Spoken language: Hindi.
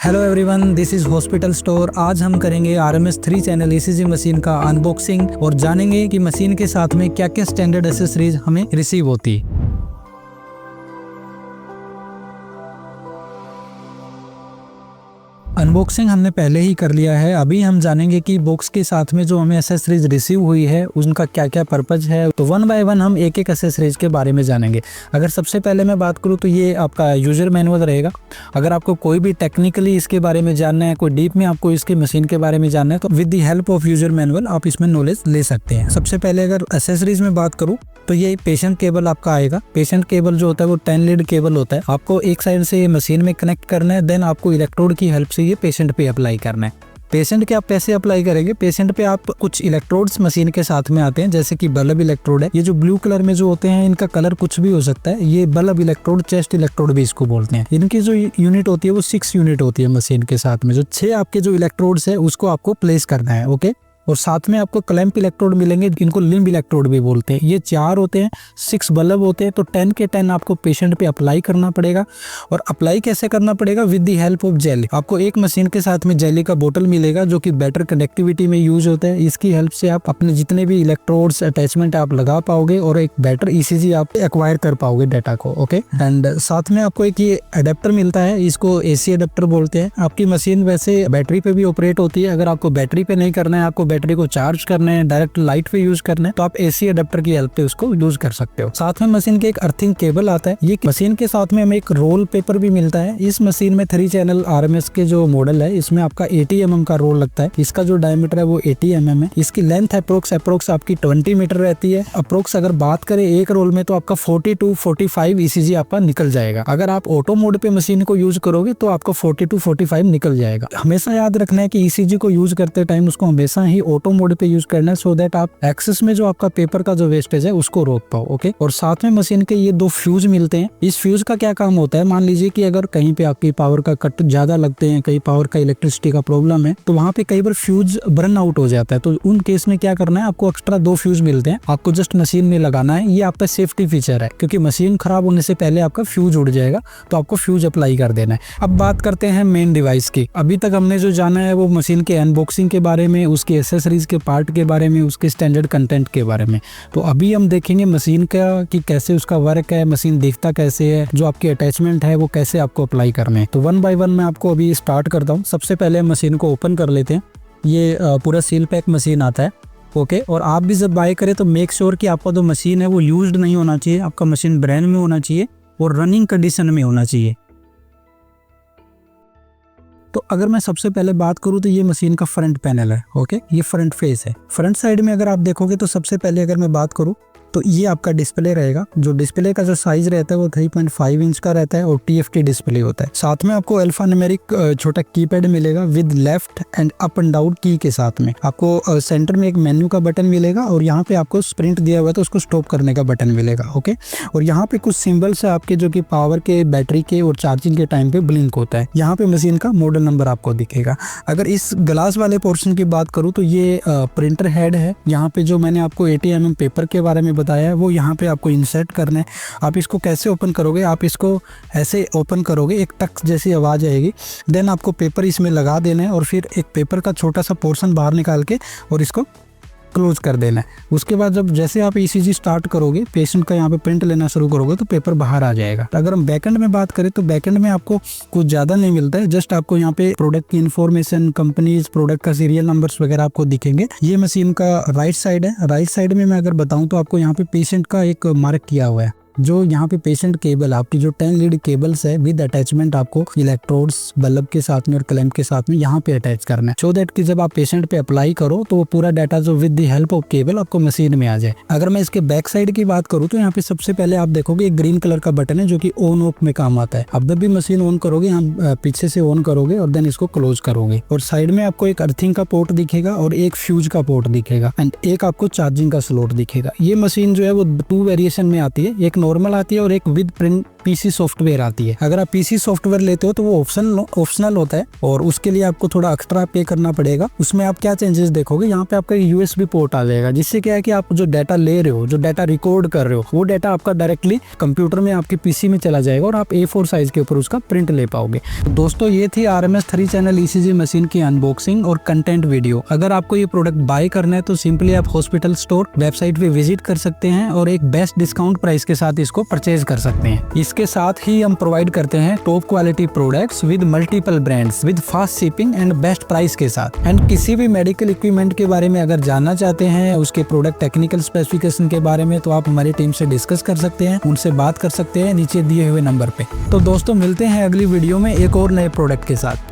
Hello everyone, this is hospital store. आज हम करेंगे RMS 3 चैनल ECG मशीन का अनबॉक्सिंग और जानेंगे कि मशीन के साथ में क्या क्या स्टैंडर्ड एसेसरीज हमें रिसीव होती है। अनबॉक्सिंग हमने पहले ही कर लिया है। अभी हम जानेंगे कि बॉक्स के साथ में जो हमें एसेसरीज रिसीव हुई है उनका क्या क्या पर्पज है। तो वन बाय वन हम एक एक एसेसरीज के बारे में जानेंगे। अगर सबसे पहले मैं बात करूं तो ये आपका यूजर मैनुअल रहेगा। अगर आपको कोई भी टेक्निकली इसके बारे में जानना है, कोई डीप में आपको इसकी मशीन के बारे में जानना है, तो with the help of user manual आप इसमें नॉलेज ले सकते हैं। सबसे पहले अगर एसेसरीज में बात करूँ तो ये पेशेंट केबल आपका आएगा। पेशेंट केबल जो होता है वो 10 लीड केबल होता है। आपको एक साइड से ये मशीन में कनेक्ट करना है, देन आपको इलेक्ट्रोड की हेल्प से ये पेशेंट पे अप्लाई करना है। पेशेंट के आप कैसे अप्लाई करेंगे? पेशेंट पे आप कुछ इलेक्ट्रोड्स मशीन के साथ में आते हैं, जैसे कि बल्ब इलेक्ट्रोड है। ये जो ब्लू कलर में जो होते हैं इनका कलर कुछ भी हो सकता है। ये बल्ब इलेक्ट्रोड, चेस्ट इलेक्ट्रोड भी इसको बोलते हैं। इनकी जो यूनिट होती है वो 6 यूनिट होती है मशीन के साथ में। जो 6 आपके जो इलेक्ट्रोड्स है उसको आपको प्लेस करना है, ओके। और साथ में आपको क्लैंप इलेक्ट्रोड मिलेंगे, इनको लिम्ब इलेक्ट्रोड भी बोलते हैं। ये 4 होते हैं, 6 बल्ब होते हैं। तो 10 के 10 आपको पेशेंट पे अप्लाई करना पड़ेगा। और अप्लाई कैसे करना पड़ेगा? With the help of jelly. आपको एक मशीन के साथ में जेली का बोतल मिलेगा जो कि बेटर कनेक्टिविटी में यूज होता है। इसकी हेल्प से आप अपने जितने भी इलेक्ट्रोड्स अटैचमेंट आप लगा पाओगे और एक बेटर ECG आप एक्वायर कर पाओगे डाटा को, ओके। एंड साथ में आपको एक ये अडेप्टर मिलता है, इसको AC अडेप्टर बोलते हैं। आपकी मशीन वैसे बैटरी पे भी ऑपरेट होती है। अगर आपको बैटरी पे नहीं करना है, आपको बैटरी को चार्ज करना है, डायरेक्ट लाइट पे यूज करना है, तो आप AC अडेप्टर की हेल्प से उसको यूज कर सकते हो। साथ में मशीन के एक अर्थिंग केबल आता है। ये मशीन के साथ में हमें एक रोल पेपर भी मिलता है। इस मशीन में 3 चैनल RMS के जो मॉडल है इसमें आपका 80 mm का रोल लगता है। इसका जो डायमीटर है वो 80 mm है। इसकी लेंथ अप्रोक्स आपकी 20 मीटर रहती है। अप्रोक्स अगर बात करें एक रोल में तो आपका 40 to 45 ECG आपका निकल जाएगा। अगर आप ऑटो मोड पे मशीन को यूज करोगे तो आपका 40 to 45 निकल जाएगा। हमेशा याद रखना है कि ECG को यूज करते टाइम उसको हमेशा ही ऑटो मोड पे यूज करना है, सो दैट आप एक्सेस में जो आपका पेपर का जो वेस्टेज है उसको रोक पाओ, ओके। और साथ में मशीन के ये 2 फ्यूज मिलते हैं। इस फ्यूज का क्या काम होता है? मान लीजिए कि अगर कहीं पे आपकी पावर का कट ज्यादा लगते हैं, कहीं पावर का इलेक्ट्रिसिटी का प्रॉब्लम है, तो वहां पे कई बार फ्यूज बर्न आउट हो जाता है। तो उन केस में क्या करना है? आपको एक्स्ट्रा 2 फ्यूज मिलते हैं, आपको जस्ट मशीन में लगाना है। ये आपका सेफ्टी फीचर है, क्योंकि मशीन खराब होने से पहले आपका फ्यूज उड़ जाएगा, तो आपको फ्यूज अप्लाई कर देना है। अब बात करते हैं मेन डिवाइस की। अभी तक हमने जो जाना है वो मशीन के अनबॉक्सिंग के बारे में, उसके एसेसरीज के पार्ट के बारे में, उसके स्टैंडर्ड कंटेंट के बारे में। तो अभी हम देखेंगे मशीन का कि कैसे उसका वर्क है, मशीन दिखता कैसे है, जो आपके अटैचमेंट है वो कैसे आपको अप्लाई करने हैं। तो वन बाय वन मैं आपको अभी स्टार्ट करता हूँ। सबसे पहले मशीन को ओपन कर लेते हैं। ये पूरा सील पैक मशीन आता है, ओके। और आप भी जब बाय करें तो मेक श्योर कि आपका जो मशीन है वो यूज्ड नहीं होना चाहिए। आपका मशीन ब्रांड में होना चाहिए और रनिंग कंडीशन में होना चाहिए। तो अगर मैं सबसे पहले बात करूं तो ये मशीन का फ्रंट पैनल है, ओके। ये फ्रंट फेस है। फ्रंट साइड में अगर आप देखोगे तो सबसे पहले अगर मैं बात करूं तो ये आपका डिस्प्ले रहेगा। जो डिस्प्ले का जो साइज रहता है वो 3.5 इंच का रहता है और TFT डिस्प्ले होता है। साथ में आपको अल्फान्यूमेरिक छोटा कीपैड मिलेगा with left and up and down की के साथ में। आपको सेंटर में एक मेन्यू का बटन मिलेगा और यहाँ पे आपको स्प्रिंट दिया हुआ है तो उसको स्टॉप करने का बटन मिलेगा, ओके। और यहाँ पे कुछ सिंबल्स है आपके जो कि पावर के, बैटरी के और चार्जिंग के टाइम पे ब्लिंक होता है। यहाँ पे मशीन का मॉडल नंबर आपको दिखेगा। अगर इस ग्लास वाले पोर्शन की बात करूँ तो ये प्रिंटर हेड है। यहाँ पे जो मैंने आपको 80 mm पेपर के बारे में बताया है वो यहाँ पे आपको इंसर्ट करना है। आप इसको कैसे ओपन करोगे? आप इसको ऐसे ओपन करोगे, एक टक जैसी आवाज आएगी, देन आपको पेपर इसमें लगा देना है और फिर एक पेपर का छोटा सा पोर्शन बाहर निकाल के और इसको क्लोज कर देना है। उसके बाद जब जैसे आप ECG स्टार्ट करोगे, पेशेंट का यहाँ पे प्रिंट लेना शुरू करोगे तो पेपर बाहर आ जाएगा। अगर हम बैकएंड में बात करें तो बैकएंड में आपको कुछ ज्यादा नहीं मिलता है। जस्ट आपको यहाँ पे प्रोडक्ट की इन्फॉर्मेशन, कंपनीज, प्रोडक्ट का सीरियल नंबर्स वगैरह आपको दिखेंगे। ये मशीन का राइट साइड है। राइट साइड में मैं अगर बताऊं तो आपको यहाँ पे पेशेंट का एक मार्क किया हुआ है। जो यहाँ पे पेशेंट केबल, आपकी जो 10 लीड केबल्स है विद अटैचमेंट आपको इलेक्ट्रोड्स बल्ब के साथ में और क्लैंप के साथ में यहाँ पे अटैच करना है, सो दैट कि जब आप पेशेंट पे अप्लाई करो तो वो पूरा डाटा जो with the help of cable आपको मशीन में आ जाए। अगर मैं इसके बैक साइड की बात करूँ तो यहाँ पे सबसे पहले आप देखोगे एक ग्रीन कलर का बटन है जो कि ऑन ऑफ में काम आता है। अब जब भी मशीन ऑन करोगे यहाँ पीछे से ऑन करोगे और देन इसको क्लोज करोगे। और साइड में आपको एक अर्थिंग का पोर्ट दिखेगा और एक फ्यूज का पोर्ट दिखेगा एंड एक आपको चार्जिंग का स्लॉट दिखेगा। ये मशीन जो है वो 2 वेरिएशन में आती है, एक नॉर्मल आती है और एक विद प्रिंट पीसी सॉफ्टवेयर आती है। अगर आप पीसी सॉफ्टवेयर लेते हो तो वो ऑप्शनल होता है और उसके लिए आपको थोड़ा एक्स्ट्रा पे करना पड़ेगा। उसमें आप क्या चेंजेस देखोगे, यहाँ पे आपका यूएसबी पोर्ट आ जाएगा, जिससे क्या है कि आप जो डाटा ले रहे हो, जो डाटा रिकॉर्ड कर रहे हो, वो डाटा आपका डायरेक्टली कंप्यूटर में आपके पीसी में चला जाएगा और आप A4 साइज के ऊपर उसका प्रिंट ले पाओगे। तो दोस्तों ये थी RMS3 चैनल ECG मशीन की अनबॉक्सिंग और कंटेंट वीडियो। अगर आपको ये प्रोडक्ट बाय करना है तो सिंपली आप हॉस्पिटल स्टोर वेबसाइट पे विजिट कर सकते हैं और एक बेस्ट डिस्काउंट प्राइस के साथ इसको परचेज कर सकते हैं। इसके साथ ही हम प्रोवाइड करते हैं top quality products with multiple brands with fast shipping and best price के साथ। एंड किसी भी मेडिकल इक्विपमेंट के बारे में अगर जानना चाहते हैं, उसके प्रोडक्ट टेक्निकल स्पेसिफिकेशन के बारे में, तो आप हमारी टीम से डिस्कस कर सकते हैं, उनसे बात कर सकते हैं नीचे दिए हुए नंबर पे। तो दोस्तों मिलते हैं अगली वीडियो में एक और नए प्रोडक्ट के साथ।